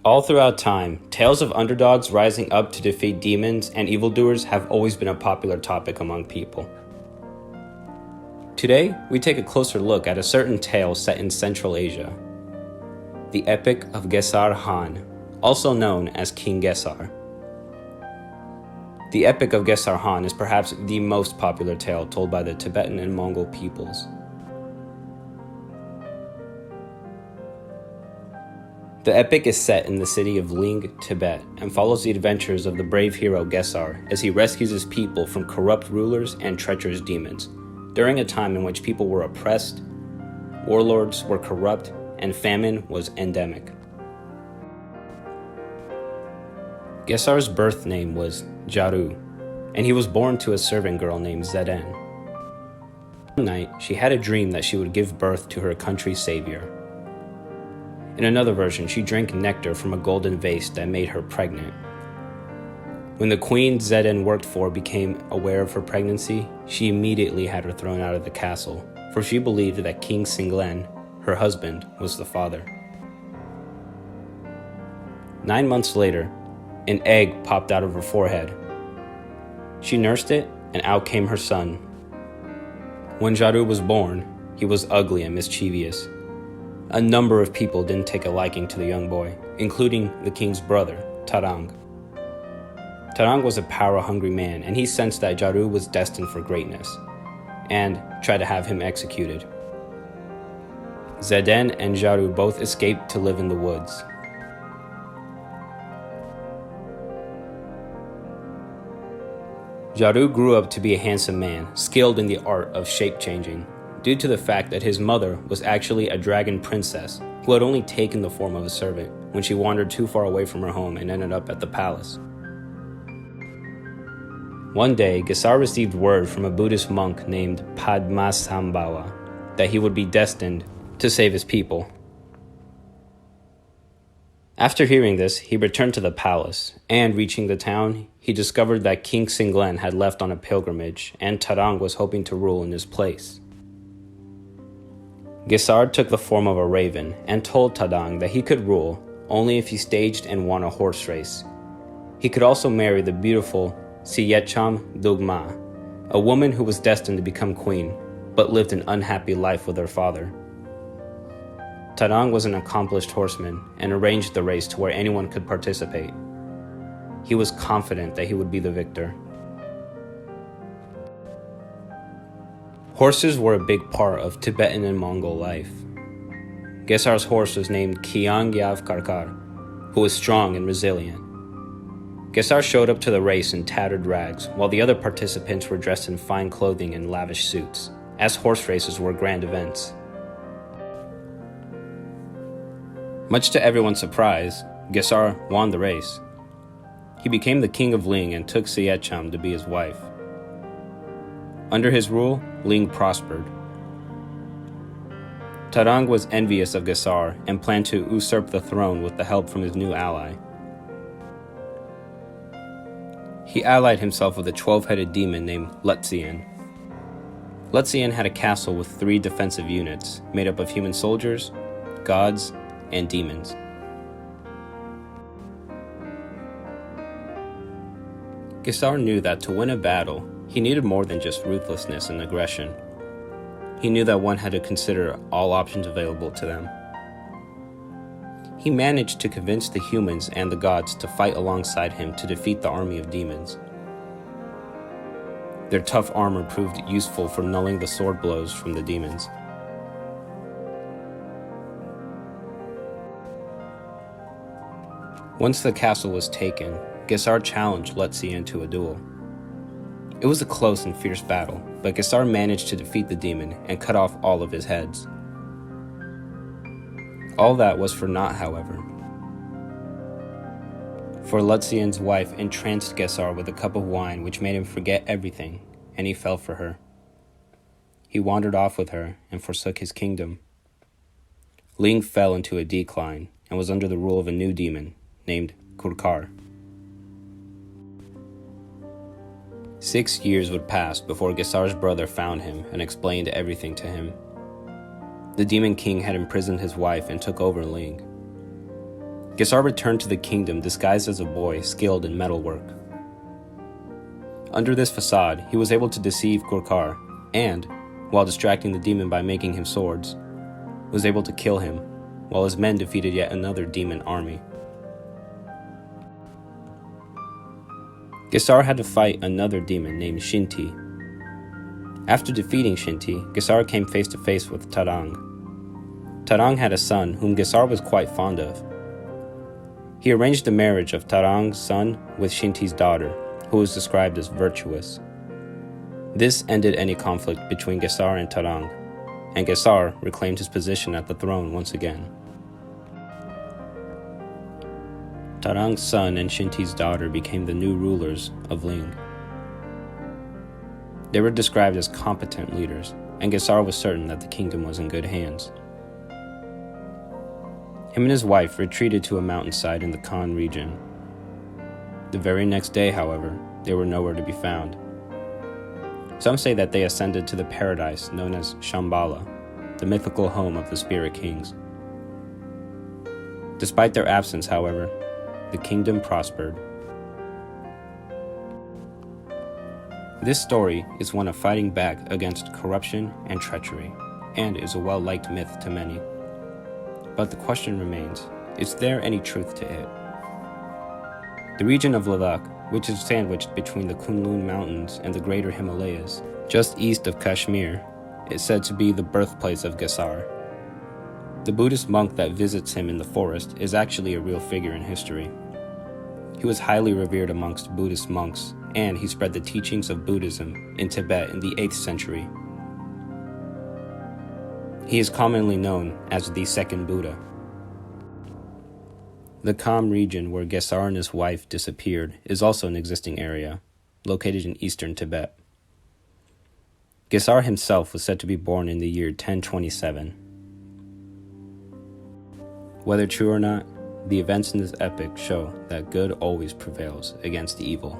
All throughout time, tales of underdogs rising up to defeat demons and evildoers have always been a popular topic among people. Today, we take a closer look at a certain tale set in Central Asia, the Epic of Gesar Han, also known as King Gesar. The Epic of Gesar Han is perhaps the most popular tale told by the Tibetan and Mongol peoples. The epic is set in the city of Ling, Tibet, and follows the adventures of the brave hero Gesar as he rescues his people from corrupt rulers and treacherous demons, during a time in which people were oppressed, warlords were corrupt, and famine was endemic. Gesar's birth name was Jaru, and he was born to a servant girl named Zeden. One night, she had a dream that she would give birth to her country's savior. In another version, she drank nectar from a golden vase that made her pregnant. When the queen Zeden worked for became aware of her pregnancy, she immediately had her thrown out of the castle, for she believed that King Qhinghai, her husband, was the father. 9 months later, an egg popped out of her forehead. She nursed it, and out came her son. When Jaru was born, he was ugly and mischievous. A number of people didn't take a liking to the young boy, including the king's brother, Tarang. Tarang was a power-hungry man, and he sensed that Jaru was destined for greatness, and tried to have him executed. Zeden and Jaru both escaped to live in the woods. Jaru grew up to be a handsome man, skilled in the art of shape-changing, due to the fact that his mother was actually a dragon princess who had only taken the form of a servant when she wandered too far away from her home and ended up at the palace. One day, Gesar received word from a Buddhist monk named Padmasambhava that he would be destined to save his people. After hearing this, he returned to the palace, and reaching the town, he discovered that King Qhinghai had left on a pilgrimage, and Tarang was hoping to rule in his place. Gesar took the form of a raven and told Tarang that he could rule only if he staged and won a horse race. He could also marry the beautiful Siyecham Dugma, a woman who was destined to become queen, but lived an unhappy life with her father. Tarang was an accomplished horseman and arranged the race to where anyone could participate. He was confident that he would be the victor. Horses were a big part of Tibetan and Mongol life. Gesar's horse was named Qhinghai, who was strong and resilient. Gesar showed up to the race in tattered rags, while the other participants were dressed in fine clothing and lavish suits, as horse races were grand events. Much to everyone's surprise, Gesar won the race. He became the king of Ling and took Siyecham to be his wife. Under his rule, Ling prospered. Tarang was envious of Gesar and planned to usurp the throne with the help from his new ally. He allied himself with a 12-headed demon named Lutsien. Lutsien had a castle with 3 defensive units made up of human soldiers, gods, and demons. Gesar knew that to win a battle, he needed more than just ruthlessness and aggression. He knew that one had to consider all options available to them. He managed to convince the humans and the gods to fight alongside him to defeat the army of demons. Their tough armor proved useful for nulling the sword blows from the demons. Once the castle was taken, Gesar challenged Lutsien to a duel. It was a close and fierce battle, but Gesar managed to defeat the demon and cut off all of his heads. All that was for naught, however. For Lutzien's wife entranced Gesar with a cup of wine which made him forget everything, and he fell for her. He wandered off with her and forsook his kingdom. Ling fell into a decline and was under the rule of a new demon named Kurkar. 6 years would pass before Gesar's brother found him and explained everything to him. The demon king had imprisoned his wife and took over Ling. Gesar returned to the kingdom disguised as a boy skilled in metalwork. Under this facade, he was able to deceive Gurkar and, while distracting the demon by making him swords, was able to kill him, while his men defeated yet another demon army. Gesar had to fight another demon named Shinti. After defeating Shinti, Gesar came face to face with Tarang. Tarang had a son whom Gesar was quite fond of. He arranged the marriage of Tarang's son with Shinti's daughter, who was described as virtuous. This ended any conflict between Gesar and Tarang, and Gesar reclaimed his position at the throne once again. Tarang's son and Shinti's daughter became the new rulers of Ling. They were described as competent leaders, and Gesar was certain that the kingdom was in good hands. Him and his wife retreated to a mountainside in the Khan region. The very next day, however, they were nowhere to be found. Some say that they ascended to the paradise known as Shambhala, the mythical home of the spirit kings. Despite their absence, however, the kingdom prospered. This story is one of fighting back against corruption and treachery, and is a well-liked myth to many. But the question remains, is there any truth to it? The region of Ladakh, which is sandwiched between the Kunlun Mountains and the Greater Himalayas, just east of Kashmir, is said to be the birthplace of Gesar. The Buddhist monk that visits him in the forest is actually a real figure in history. He was highly revered amongst Buddhist monks, and he spread the teachings of Buddhism in Tibet in the 8th century. He is commonly known as the second Buddha. The Kham region where Gesar and his wife disappeared is also an existing area, located in eastern Tibet. Gesar himself was said to be born in the year 1027. Whether true or not, the events in this epic show that good always prevails against evil.